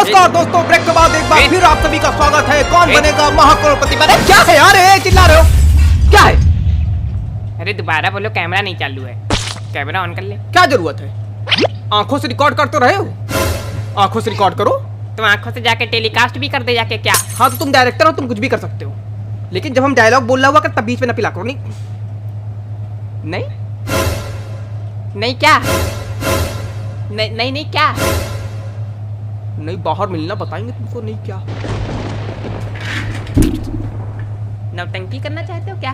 नमस्कार दोस्तों, ब्रेक के बाद एक बार फिर आप सभी का स्वागत है। कौन बनेगा महाकरोड़पति। बने क्या है यार, चिल्ला रहे हो क्या है? अरे दोबारा बोलो, कैमरा नहीं चालू है। कैमरा ऑन कर ले। क्या जरूरत है? आंखों से रिकॉर्ड कर तो रहे हो, आंखों से रिकॉर्ड करो। तुम आंखों से जाके टेलीकास्ट भी कर दे जाके। क्या? हाँ तो तुम डायरेक्टर हो, तुम कुछ भी कर सकते हो, लेकिन जब हम डायलॉग बोल रहा हुआ कर तब बीच में न पिला करो। नहीं नहीं नहीं क्या? नहीं नहीं नहीं क्या? नहीं, बाहर मिलना बताएंगे तुमको। नहीं क्या? नौटंकी करना चाहते हो क्या?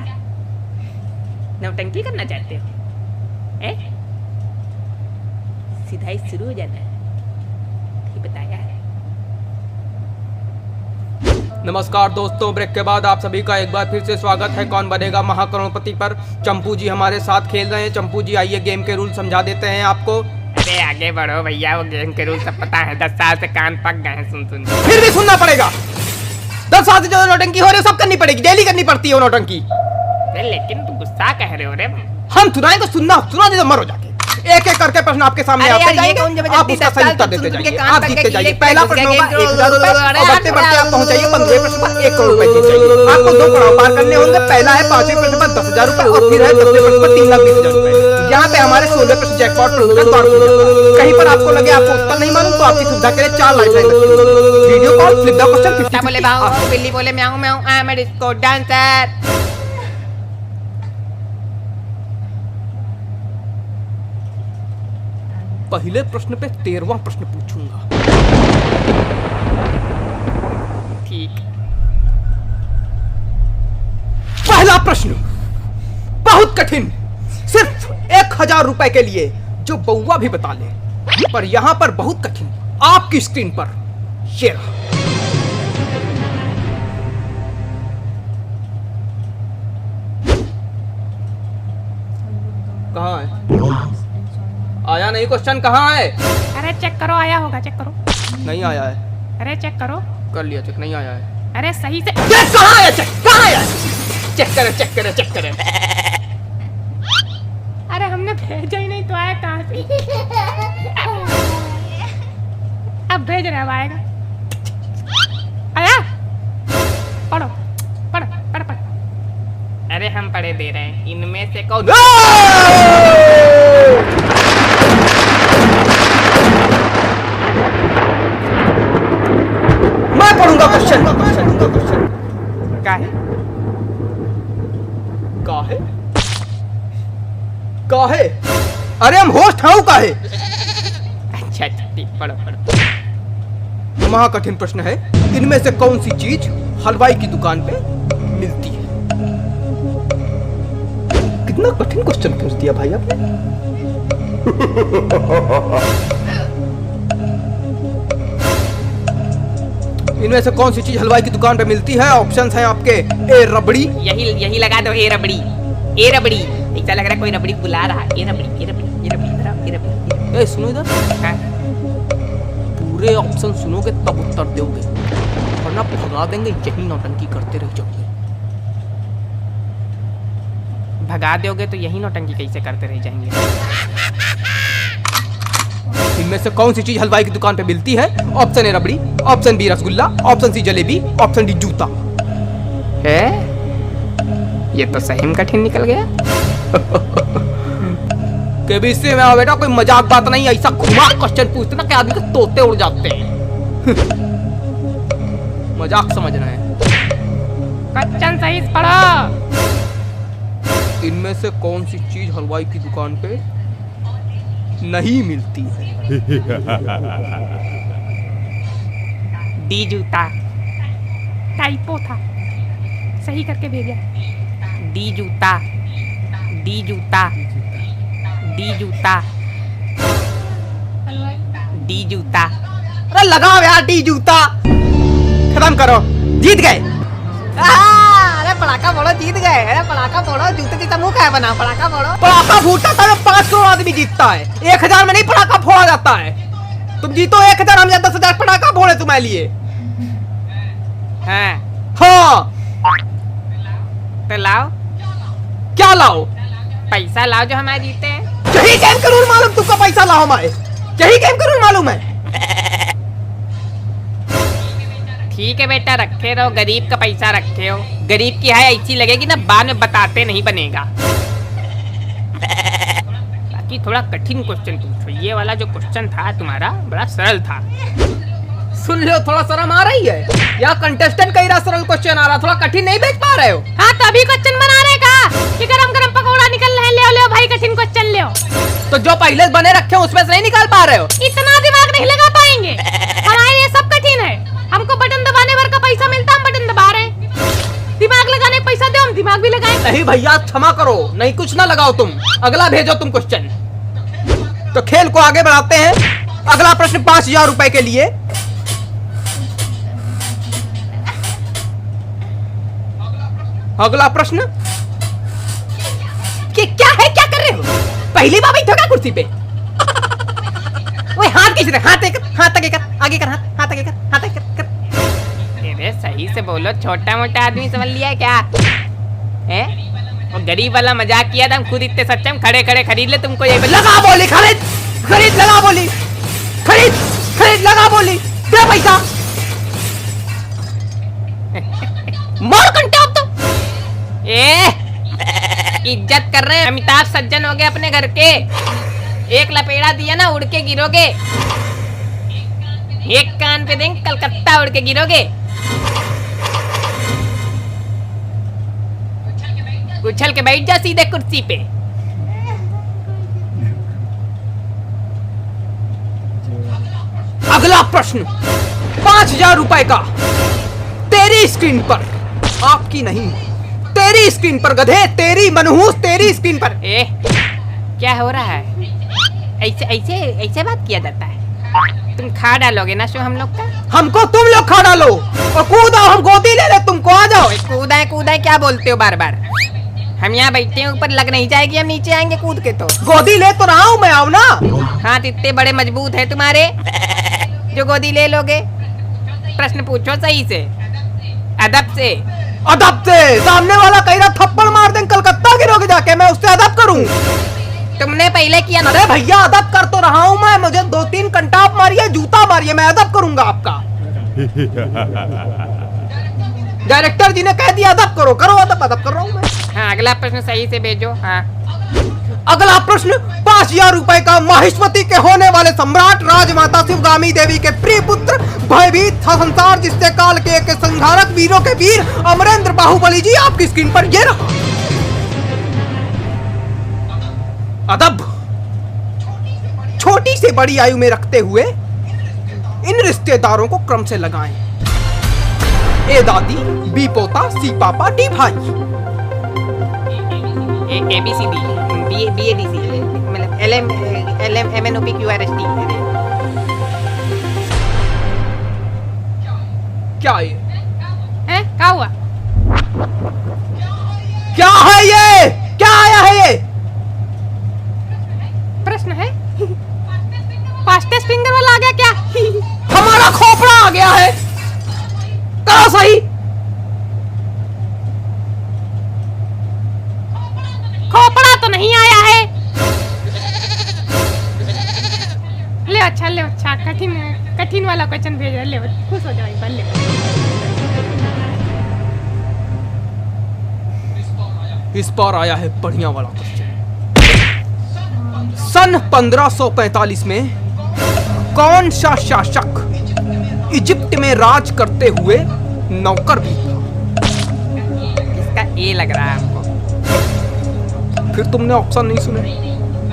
नौटंकी करना चाहते हो? सीधा ही शुरू हो जाना है। ठीक बताया है। नमस्कार दोस्तों, ब्रेक के बाद आप सभी का एक बार फिर से स्वागत है कौन बनेगा महाकरोड़पति पर। चंपू जी हमारे साथ खेल रहे हैं। चंपू जी आइए, गेम के रूल समझा देते हैं आपको। अरे आगे बढ़ो भैया, वो गेम के रूल सब पता है। 10 साल से कान पक गए हैं सुन सुन। फिर भी सुनना पड़ेगा। 10 साल से जो नौटंकी हो रही है सब करनी पड़ेगी, डेली करनी पड़ती है वो नौटंकी। लेकिन तुम गुस्सा कह रहे हो रे। हम सुनाए तो सुनना दे तो मरो जाके। एक एक करके प्रश्न आपके सामने आते जाएंगे, आप उसका सही उत्तर देते जाइए, आप जीतते जाइए। पहला प्रश्न होगा 1000 रुपए और बढ़ते बढ़ते आप पहुंच जाइए 15 प्रश्न पर 1 करोड़ रुपए जीत जाइए। आपको 2 पड़ाव पार करने होंगे। पहला है 5वें प्रश्न पर 10,000 रुपए और फिर है 10वें प्रश्न पर 3,20,000 रुपए। यहाँ पे हमारे 16वें प्रश्न जैकपॉट कहीं पर आपको लगे आपको उत्तर नहीं मालूम तो आपकी सुविधा के लिए 4 lifeline video call flip the question 50। बोले बाबू बिल्ली बोले म्याऊं म्याऊं, I am a disco dancer. पहले प्रश्न पे 13वां प्रश्न पूछूंगा। ठीक। पहला प्रश्न बहुत कठिन, सिर्फ 1000 रुपए के लिए, जो बउआ भी बता ले, पर यहां पर बहुत कठिन। आपकी स्क्रीन पर शेर कहां है? आया नहीं क्वेश्चन, कहाँ है? अरे चेक करो, आया होगा, चेक करो। नहीं आया है। अरे चेक करो। कर लिया चेक, नहीं आया है। अरे सही से कहाँ आया चेक, कहाँ आया? चेक करे चेक करे चेक करे। अरे हमने भेजा ही नहीं तो आया कहाँ से? अब भेज रहे, अब आएगा। आया? पढ़ो पढ़ो पढ़ पढ़। अरे हम पढ़े दे रहे हैं। इनमें से कौन? मैं पढ़ूंगा क्वेश्चन। काहे? काहे? काहे? अरे हम होस्ट हैं काहे? अच्छा ठीक, पढ़ो पढ़ो। महाकठिन प्रश्न है, इनमें से कौन सी चीज हलवाई की दुकान पे मिलती है? कितना कठिन क्वेश्चन पूछ दिया भाई आपने। इनमें से कौन सी चीज हलवाई की दुकान पे मिलती है? ऑप्शंस हैं आपके। ए रबड़ी। यही लगा दो, ए रबड़ी। ए रबड़ी ऐसा लग रहा है कोई रबड़ी बुला रहा है। ए रबड़ी ए रबड़ी ए रबड़ी ए रबड़ी। ए सुनो इधर, पूरे ऑप्शन सुनोगे तब उत्तर दोगे, वरना भगा देंगे। यही नौटंकी करते रह जाओगे। भगा दोगे तो यही नौटंकी कैसे करते रह जाएंगे? इनमें से कौन सी चीज हलवाई की दुकान पे मिलती है? Option A rabri, option B rasgulla, option C jalebi, option D जूता। है ये तो सही में कठिन निकल गया। के भी इससे में बेटा कोई मजाक बात नहीं, ऐसा घुमा क्वेश्चन पूछते ना कि आदमी के तोते उड़ जाते हैं। मजाक समझ रहे हैं। क्वेश्चन सही से पढ़ो। इनमें से कौन सी चीज हलवाई की दुकान पे नहीं मिलती है? डी जूता। टाइपो था, सही करके भेजा। डी जूता, डी जूता, डी जूता, डी जूता। अरे लगाओ यार डी जूता, खत्म करो, जीत गए। अरे पटाखा फोड़ो, जीत गए। अरे पटाखा फोड़ो, जूते की मुंह क्या बना? पटाखा फोड़ो। पटाखा फूटता था 5 करोड़ आदमी जीतता है, 1000 में नहीं पटाखा फोड़ा जाता है। तुम जीतो 1000, हम 10,000 पटाखा फोड़े तुम्हारे लिए। हाँ तो लाओ। क्या लाओ? पैसा लाओ जो हमारे जीते हैं। यही गेम का रूल मालूम तुमको? पैसा लाओ हमारे, यही गेम का रूल मालूम है। ठीक है बेटा, रखे रहो, गरीब का पैसा रखे हो। गरीब की है ऐसी लगेगी ना, बाद में बताते नहीं बनेगा। बाकी थोड़ा कठिन क्वेश्चन पूछो। ये वाला जो क्वेश्चन था तुम्हारा बड़ा सरल था। सुन लो, थोड़ा शर्म आ रही है या कंटेस्टेंट कई सरल क्वेश्चन आ रहा, थोड़ा कठिन नहीं भेज पा रहे हो? हाँ, तभी क्वेश्चन बना रहे का कि गरम गरम पकौड़ा निकल रहे, ले ले भाई कठिन क्वेश्चन ले। तो जो पहले बने रखे हैं उसमें से नहीं निकाल पा रहे हो? इतना दिमाग नहीं लगा पाएंगे, हमारे लिए सब कठिन है। हमको बटन दबाने भर का पैसा मिलता, हम बटन दबा रहे हैं। दिमाग लगाने का पैसा दो, हम दिमाग भी लगाएं। नहीं भैया, क्षमा करो, नहीं कुछ ना लगाओ तुम। अगला भेजो तुम क्वेश्चन। तो खेल को आगे बढ़ाते हैं। अगला प्रश्न 5000 रुपए के लिए। अगला प्रश्न क्या है, क्या कर रहे हो? पहली बार बैठो क्या कुर्सी पे? ओए हाथ कैसे? हाथ आगे कर, आगे कर, हाथ आगे कर, हाथ आगे कर। अरे सही से बोलो, छोटा मोटा आदमी समझ लिया है क्या? है वो गरीब वाला मजाक किया था, हम खुद इतने सच्चे, हम खड़े खड़े खरीद ले तुमको। ये लगा बोली, खरीद लगा बोली, खरीद लगा बोली, दे पैसा। मार कंटे अब तो। इज्जत कर रहे हैं, अमिताभ सज्जन हो गए अपने घर के। एक लपेड़ा दिया ना, उड़ के गिरोगे। एक कान पे देंगे, कलकत्ता उड़ के गिरोगे। उछल के बैठ जा सीधे कुर्सी पे। अगला प्रश्न 5000 रुपए का। तेरी स्क्रीन पर, आपकी नहीं, तेरी स्क्रीन पर गधे, तेरी मनहूस, तेरी स्क्रीन पर। क्या हो रहा है? ऐसे ऐसे ऐसे बात किया जाता है? तुम खा डालोगे ना शो हम लोग का? हमको तुम लोग खा डालो और कूदाओ, हम गोदी ले ले, तुमको आ जाओ। कूदाए क्या बोलते हो बार बार? हम यहाँ बैठे हैं, ऊपर लग नहीं जाएगी, हम नीचे आएंगे कूद के। तो गोदी ले तो रहा हूँ मैं, आओ ना। हाथ इतने बड़े मजबूत है तुम्हारे जो गोदी ले लोगे? प्रश्न पूछो सही से, अदब से। सामने वाला कह रहा थप्पड़ मार दें, कलकत्ता गिरोगे जाके, मैं उससे अदब करूं? तुमने पहले किया ना। अरे भैया, अदब कर तो रहा हूं मैं, मुझे 2-3 कंटाप मारिए, जूता मारिए, मैं अदब करूंगा आपका। डायरेक्टर जी ने कह दिया अदब करो, करो अदब कर रहा हूं मैं। हाँ, अगला प्रश्न सही से भेजो। हाँ, अगला प्रश्न 5000 रुपए का। माहेश्वती के होने वाले सम्राट राजमाता शिवगामी देवी के प्रिय पुत्र, भयभीत था संसार जिससे काल के संहारक वीरों के वीर अमरेंद्र बाहुबली जी आपकी स्क्रीन पर ये रहा। अदब। छोटी से बड़ी आयु में रखते हुए इन रिश्तेदारों को क्रम से लगाएं। ए दादी, बी पोता, सी पापा, डी भाई। ABCD, BADC, मतलब LM MNOP QRST। क्या ये? क्या हुआ? क्या है ये? क्या आया है ये? प्रश्न है? फास्टेस्ट फिंगर वाला आ गया क्या? हमारा खोपड़ा आ गया है। करो सही। खोपड़ा तो नहीं आया है। ले अच्छा, कठिन वाला क्वेश्चन भेजो। ले, खुश हो जाओ एक बार। ले, इस बार आया है बढ़िया वाला क्वेश्चन। सन 1545 में कौन सा शासक इजिप्ट में राज करते हुए नौकर भी था? इसका ए लग रहा है हमको। फिर तुमने ऑप्शन नहीं सुने?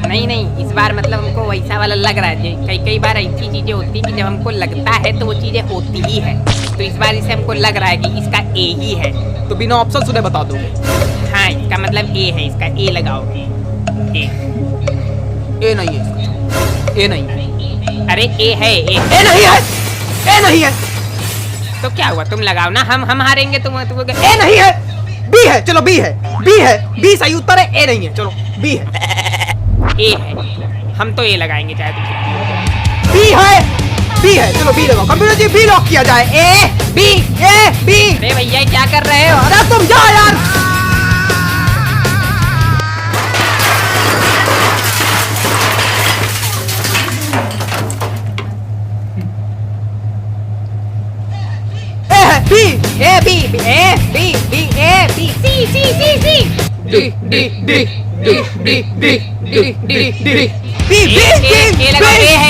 नहीं, इस बार मतलब हमको वैसा वाला लग रहा है। कई बार ऐसी चीजें होती कि जब हमको लगता है तो वो चीजें होती ही है। तो इस बार इसे हमको लग रहा है कि इसका ए ही है। तो बिना ऑप्शन सुने बता दोगे? हाँ, इसका मतलब ए है, इसका ए लगाओगे। ए नहीं है इसका। ए नहीं है। अरे ए है, ए नहीं है, ए नहीं है। तो क्या हुआ? तुम लगाओ ना, हम हारेंगे। तुम ए नहीं है, बी है। चलो बी है, बी सही उत्तर है। ए नहीं है, चलो बी है। ए है, हम तो ए लगाएंगे चाहे तुम। बी है, चलो बी लगाओ। कंप्यूटर जी बी लॉक किया जाए। A B. अरे भैया क्या कर रहे हो? अरे तुम जाओ यार। B A B A B B A B C C C C D D D D D D D D D B B A लगाओ ए है